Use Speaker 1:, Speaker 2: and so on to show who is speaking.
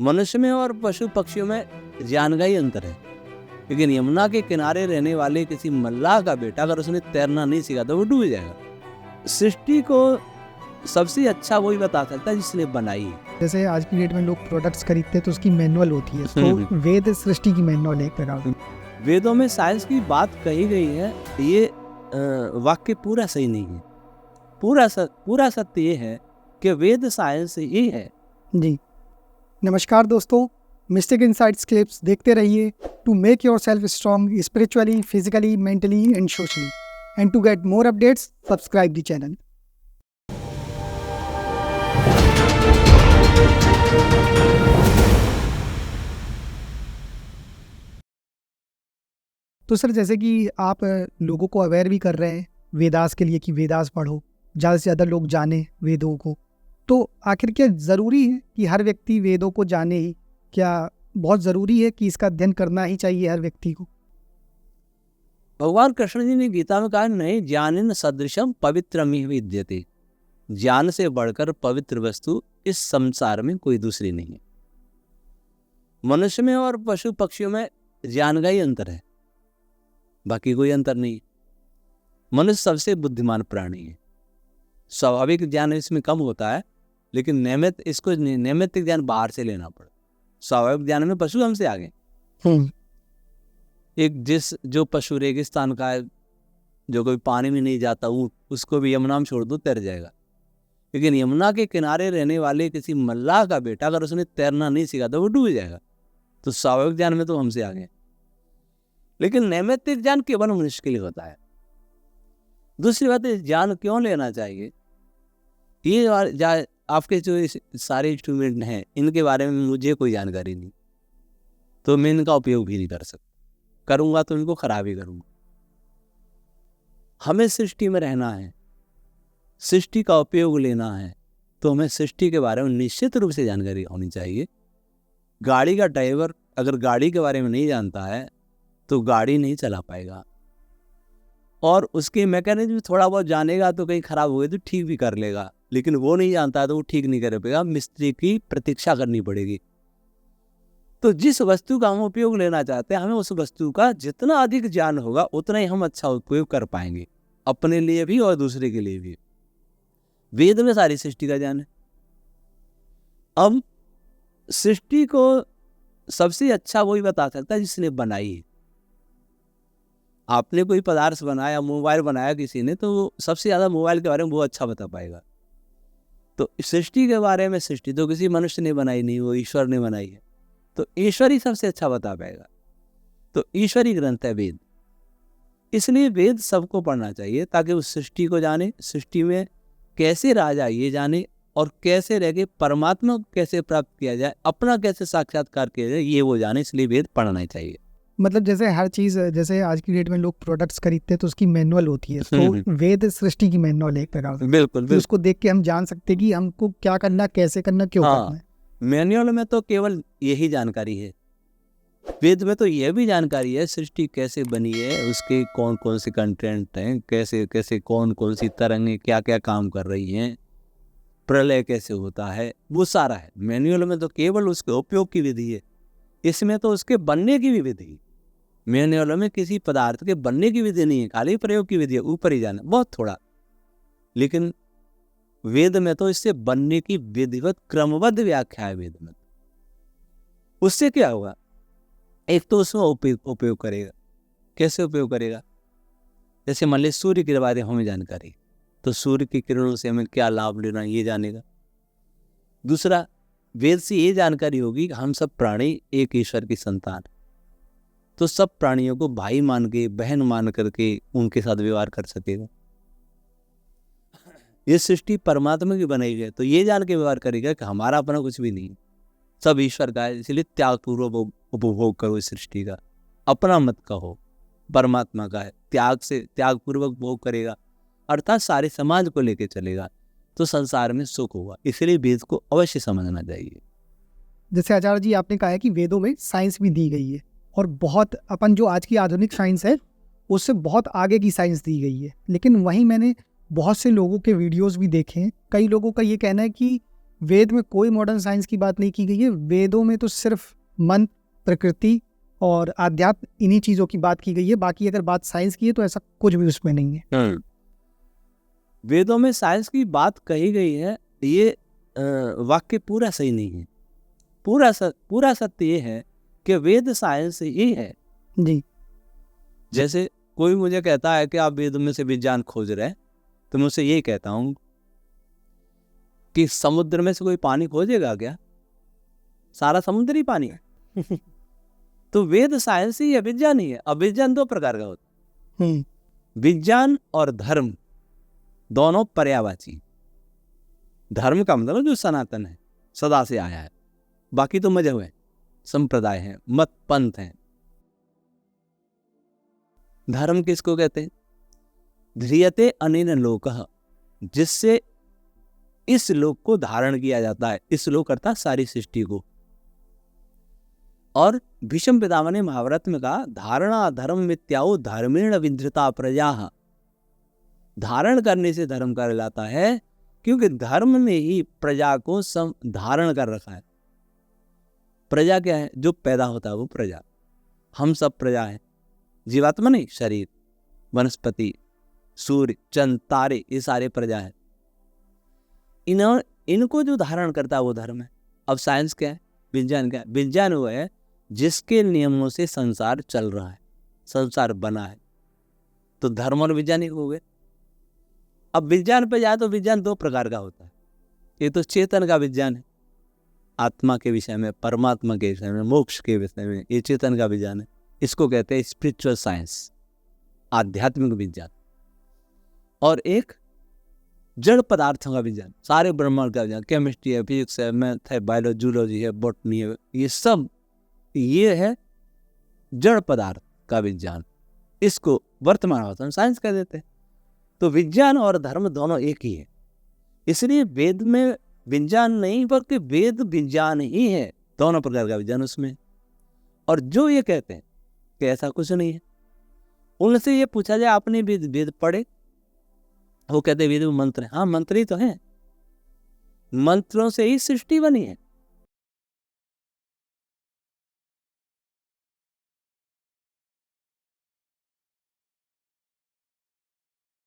Speaker 1: मनुष्य में और पशु पक्षियों में ज्ञान का ही अंतर है। लेकिन यमुना के किनारे रहने वाले किसी मल्लाह का बेटा अगर उसने तैरना नहीं सीखा तो वो डूब जाएगा। सृष्टि को सबसे अच्छा वही बता सकता है जिसने बनाई है।
Speaker 2: जैसे आज की डेट में लोग प्रोडक्ट्स खरीदते हैं तो उसकी मैनुअल होती है, तो वेद सृष्टि की मैनुअल है एक प्रकार से।
Speaker 1: वेदों में साइंस की बात कही गई है, ये वाक्य पूरा सही नहीं है। पूरा सत्य ये है कि वेद साइंस ही है।
Speaker 2: जी नमस्कार दोस्तों, मिस्टिक इनसाइट्स क्लिप्स देखते रहिए to make yourself strong spiritually, physically, mentally and socially, and to get more updates subscribe the channel. तो सर, जैसे कि आप लोगों को अवेयर भी कर रहे हैं वेदास के लिए कि वेदास पढ़ो, ज़्यादा से ज़्यादा लोग जाने वेदों को, तो आखिर क्या ज़रूरी है कि हर व्यक्ति वेदों को जाने ही? क्या बहुत ज़रूरी है कि इसका अध्ययन करना ही चाहिए हर व्यक्ति को?
Speaker 1: भगवान कृष्ण जी ने गीता में कहा, नहीं ज्ञानेन सदृशम पवित्रमिह विद्यते। ज्ञान से बढ़कर पवित्र वस्तु इस संसार में कोई दूसरी नहीं है। मनुष्य में और पशु पक्षियों में ज्ञान का ही अंतर है, बाकी कोई अंतर नहीं। मनुष्य सबसे बुद्धिमान प्राणी है। स्वाभाविक ज्ञान इसमें कम होता है, लेकिन नैमित्तिक ज्ञान बाहर से लेना पड़े। स्वाभाविक ज्ञान में पशु हमसे आगे। जो पशु रेगिस्तान का है, जो कोई पानी में नहीं जाता ऊँट, उसको भी यमुना में छोड़ दो तैर जाएगा। लेकिन यमुना के किनारे रहने वाले किसी मल्लाह का बेटा अगर उसने तैरना नहीं सीखा तो वो डूब जाएगा। तो स्वाभाविक ज्ञान में तो हमसे आगे। लेकिन नैमित्तिक ज्ञान केवल मनुष्य के लिए होता है। दूसरी बात है, ज्ञान क्यों लेना चाहिए? ये आपके जो सारे इंस्ट्रूमेंट हैं इनके बारे में मुझे कोई जानकारी नहीं, तो मैं इनका उपयोग भी नहीं कर सकता। करूंगा तो इनको खराब ही करूंगा। हमें सृष्टि में रहना है, सृष्टि का उपयोग लेना है, तो हमें सृष्टि के बारे में निश्चित रूप से जानकारी होनी चाहिए। गाड़ी का ड्राइवर अगर गाड़ी के बारे में नहीं जानता है तो गाड़ी नहीं चला पाएगा, और उसके मैकेनिज्म थोड़ा बहुत जानेगा तो कहीं खराब हो गई तो ठीक भी कर लेगा, लेकिन वो नहीं जानता तो वो ठीक नहीं कर पाएगा। मिस्त्री की प्रतीक्षा करनी पड़ेगी। तो जिस वस्तु का हम उपयोग लेना चाहते हैं, हमें उस वस्तु का जितना अधिक ज्ञान होगा उतना ही हम अच्छा उपयोग कर पाएंगे, अपने लिए भी और दूसरे के लिए भी। वेद में सारी सृष्टि का ज्ञान है। अब सृष्टि को सबसे अच्छा वही बता सकता है जिसने बनाई है। आपने कोई पदार्थ बनाया, मोबाइल बनाया किसी ने, तो सबसे ज्यादा मोबाइल के बारे में वो अच्छा बता पाएगा। तो सृष्टि के बारे में, सृष्टि तो किसी मनुष्य ने बनाई नहीं, वो ईश्वर ने बनाई है, तो ईश्वर ही सबसे अच्छा बता पाएगा। तो ईश्वरी ग्रंथ है वेद, इसलिए वेद सबको पढ़ना चाहिए ताकि उस सृष्टि को जाने, सृष्टि में कैसे राजा ये जाने, और कैसे रह के परमात्मा को कैसे प्राप्त किया जाए, अपना कैसे साक्षात्कार किया जाए, ये वो जाने। इसलिए वेद पढ़ना चाहिए।
Speaker 2: मतलब जैसे हर चीज़, जैसे आज की डेट में लोग प्रोडक्ट्स खरीदते हैं तो उसकी मैनुअल होती है, तो वेद सृष्टि की मैनुअल है एक प्रकार से।
Speaker 1: बिल्कुल।
Speaker 2: उसको देख के हम जान सकते हैं कि हमको क्या करना, कैसे करना, क्यों करना है।
Speaker 1: मैनुअल में तो केवल यही जानकारी है। वेद में तो यह भी जानकारी है सृष्टि कैसे बनी है, उसके कौन कौन से कंटेंट हैं, कैसे कैसे कौन कौन सी तरंगें क्या क्या काम कर रही हैं, प्रलय कैसे होता है, वो सारा है। मैनुअल में तो केवल उसके उपयोग की विधि है, इसमें तो उसके बनने की भी विधि है। मैनुअल में किसी पदार्थ के बनने की विधि नहीं है, खाली प्रयोग की विधि है, ऊपर ही जाना बहुत थोड़ा। लेकिन वेद में तो इससे बनने की विधिवत क्रमबद्ध व्याख्या है वेद में। उससे क्या होगा? एक तो उसमें उपयोग करेगा। कैसे उपयोग करेगा? जैसे मान लीजिए सूर्य के बारे में हमें जानकारी, तो सूर्य की किरणों से हमें क्या लाभ लेना ये जानेगा। दूसरा, वेद से ये जानकारी होगी कि हम सब प्राणी एक ईश्वर की संतान, तो सब प्राणियों को भाई मान के, बहन मान करके उनके साथ व्यवहार कर सकेगा। ये सृष्टि परमात्मा की बनाई गई है, तो ये जान के व्यवहार करेगा कि हमारा अपना कुछ भी नहीं, सब ईश्वर का है। इसलिए त्यागपूर्वक उपभोग करो इस सृष्टि का, अपना मत कहो, परमात्मा का है। त्यागपूर्वक भोग करेगा, अर्थात सारे समाज को लेके चलेगा, तो संसार में सुख होगा। इसलिए वेद को अवश्य समझना चाहिए।
Speaker 2: जैसे आचार्य जी आपने कहा है कि वेदों में साइंस भी दी गई है, और बहुत अपन जो आज की आधुनिक साइंस है उससे बहुत आगे की साइंस दी गई है। लेकिन वहीं मैंने बहुत से लोगों के वीडियोस भी देखे हैं। कई लोगों का ये कहना है कि वेद में कोई मॉडर्न साइंस की बात नहीं की गई है। वेदों में तो सिर्फ मन, प्रकृति और आध्यात्म, इन्हीं चीज़ों की बात की गई है। बाकी अगर बात साइंस की है तो ऐसा कुछ भी उसमें नहीं है।
Speaker 1: वेदों में साइंस की बात कही गई है, ये वाक्य पूरा सही नहीं है। पूरा सत्य ये है कि वेद साइंस ही है
Speaker 2: जी।
Speaker 1: जैसे कोई मुझे कहता है कि आप वेद में से विज्ञान खोज रहे हैं, तो मैं उससे यही कहता हूं कि समुद्र में से कोई पानी खोजेगा क्या? सारा समुद्र ही पानी है। तो वेद साइंस ही है, विज्ञान ही है। अब विज्ञान दो प्रकार का होता है, विज्ञान और धर्म, दोनों पर्यायवाची। धर्म का मतलब जो सनातन है, सदा से आया है। बाकी तो मजहब है, संप्रदाय है, मत, पंथ है। धर्म किसको कहते हैं? ध्रियते अनेन लोकः, जिससे इस लोक को धारण किया जाता है। इस लोक अर्थात सारी सृष्टि को। और भीष्म पितामह ने महाभारत में कहा, धारणा धर्म मित्याओ धर्मेण विधृता प्रजा। धारण करने से धर्म कहलाता है, क्योंकि धर्म ने ही प्रजा को धारण कर रखा है। प्रजा क्या है? जो पैदा होता है वो प्रजा। हम सब प्रजा है। जीवात्मा नहीं, शरीर, वनस्पति, सूर्य, चंद्र, तारे, ये सारे प्रजा है। इनको जो धारण करता है वो धर्म है। अब साइंस क्या है? विज्ञान क्या है? विज्ञान वो है जिसके नियमों से संसार चल रहा है, संसार बना है। तो धर्म और विज्ञान ही हो गए। अब विज्ञान पे जाए तो विज्ञान दो प्रकार का होता है। ये तो चेतन का विज्ञान है, आत्मा के विषय में, परमात्मा के विषय में, मोक्ष के विषय में, ये चेतन का विज्ञान है। इसको कहते हैं स्पिरिचुअल साइंस, आध्यात्मिक विज्ञान। और एक जड़ पदार्थों का विज्ञान, सारे ब्रह्मांड का विज्ञान, केमिस्ट्री है, फिजिक्स है, मैथ है, बायोलॉजी, जूलॉजी है, बॉटनी है, ये सब, ये है जड़ पदार्थ का विज्ञान। इसको वर्तमान अवस्था में साइंस कह देते हैं। तो विज्ञान और धर्म दोनों एक ही है। इसलिए वेद में विज्ञान नहीं बल्कि वेद विज्ञान ही है, दोनों प्रकार का विज्ञान उसमें। और जो ये कहते हैं कि ऐसा कुछ नहीं है, उनसे ये पूछा जाए आपने वेद पढ़े? वो कहते वेद में मंत्र है। हाँ, मंत्र ही तो है, मंत्रों से ही सृष्टि बनी है।